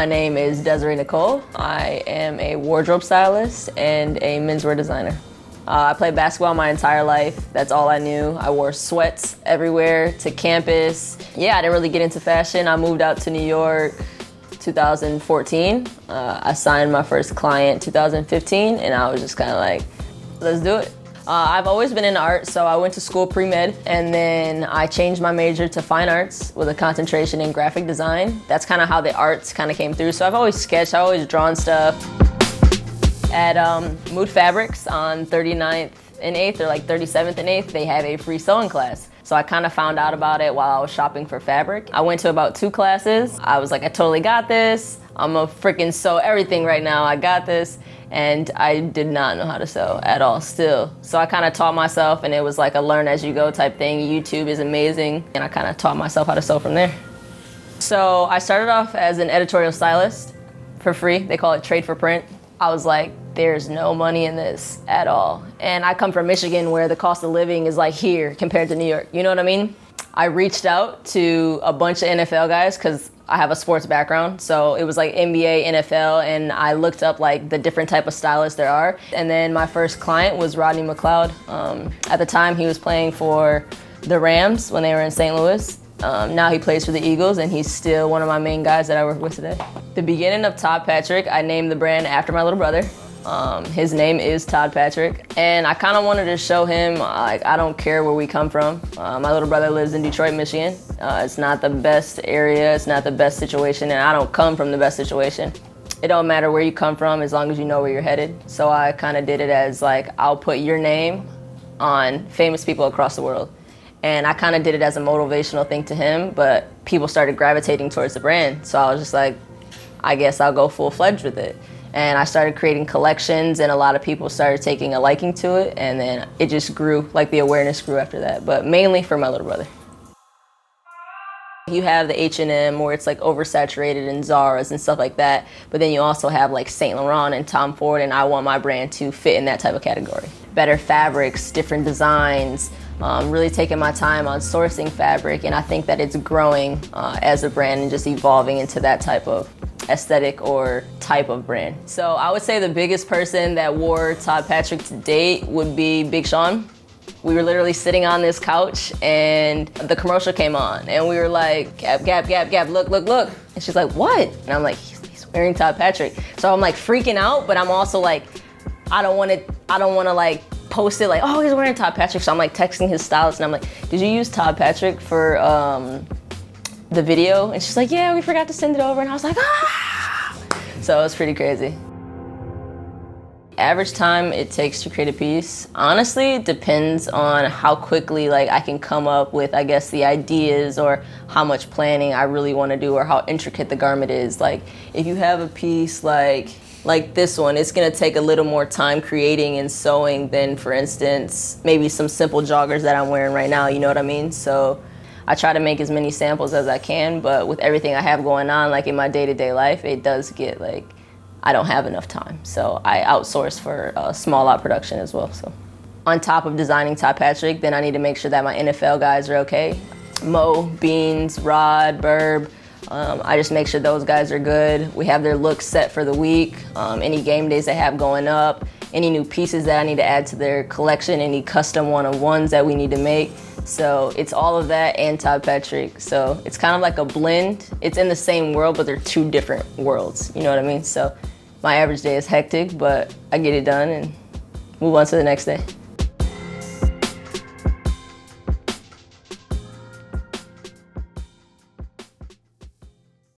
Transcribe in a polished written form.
My name is Desyrée Nicole. I am a wardrobe stylist and a menswear designer. I played basketball my entire life. That's all I knew. I wore sweats everywhere to campus. Yeah, I didn't really get into fashion. I moved out to New York 2014. I signed my first client 2015, and I was just kind of like, let's do it. I've always been into art, so I went to school pre-med, and then I changed my major to fine arts with a concentration in graphic design. That's kind of how the arts kind of came through. So I've always sketched, I've always drawn stuff. At Mood Fabrics on 39th and 8th, or like 37th and 8th, they have a free sewing class. So I kind of found out about it while I was shopping for fabric. I went to about 2 classes. I was like, I totally got this. I'm gonna freaking sew everything right now. I got this. And I did not know how to sew at all still. So I kind of taught myself, and it was like a learn as you go type thing. YouTube is amazing. And I kind of taught myself how to sew from there. So I started off as an editorial stylist for free. They call it trade for print. I was like, there's no money in this at all. And I come from Michigan, where the cost of living is like here compared to New York. You know what I mean? I reached out to a bunch of NFL guys because I have a sports background. So it was like NBA, NFL, and I looked up like the different type of stylists there are. And then my first client was Rodney McLeod. At the time, he was playing for the Rams when they were in St. Louis. Now he plays for the Eagles, and he's still one of my main guys that I work with today. The beginning of Todd Patrick, I named the brand after my little brother. His name is Todd Patrick, and I kind of wanted to show him, like, I don't care where we come from. My little brother lives in Detroit, Michigan. It's not the best area, it's not the best situation, and I don't come from the best situation. It don't matter where you come from as long as you know where you're headed. So I kind of did it as like, I'll put your name on famous people across the world. And I kind of did it as a motivational thing to him, but people started gravitating towards the brand. So I was just like, I guess I'll go full-fledged with it. And I started creating collections, and a lot of people started taking a liking to it, and then it just grew, like the awareness grew after that, but mainly for my little brother. You have the H&M where it's like oversaturated in Zara's and stuff like that, but then you also have like Saint Laurent and Tom Ford, and I want my brand to fit in that type of category. Better fabrics, different designs, really taking my time on sourcing fabric, and I think that it's growing as a brand and just evolving into that type of aesthetic or type of brand. So I would say the biggest person that wore Todd Patrick to date would be Big Sean. We were literally sitting on this couch, and the commercial came on, and we were like, Gap, Gap, Gap, Gap, look, look, look. And she's like, what? And I'm like, he's wearing Todd Patrick. So I'm like freaking out, but I'm also like, I don't want to like post it like, oh, he's wearing Todd Patrick. So I'm like texting his stylist, and I'm like, did you use Todd Patrick for the video? And she's like, yeah, we forgot to send it over. And I was like, ah! So it was pretty crazy. Average time it takes to create a piece, honestly, it depends on how quickly like I can come up with, I guess, the ideas, or how much planning I really want to do, or how intricate the garment is. Like if you have a piece like this one, it's gonna take a little more time creating and sewing than, for instance, maybe some simple joggers that I'm wearing right now, you know what I mean? So I try to make as many samples as I can, but with everything I have going on, like in my day-to-day life, it does get like, I don't have enough time. So I outsource for small lot production as well. So on top of designing Todd Patrick, then I need to make sure that my NFL guys are okay. Mo, Beans, Rod, Burb, I just make sure those guys are good. We have their looks set for the week, any game days they have going up, any new pieces that I need to add to their collection, any custom one-on-ones that we need to make. So it's all of that and Todd Patrick. So it's kind of like a blend. It's in the same world, but they're 2 different worlds. You know what I mean? So my average day is hectic, but I get it done and move on to the next day.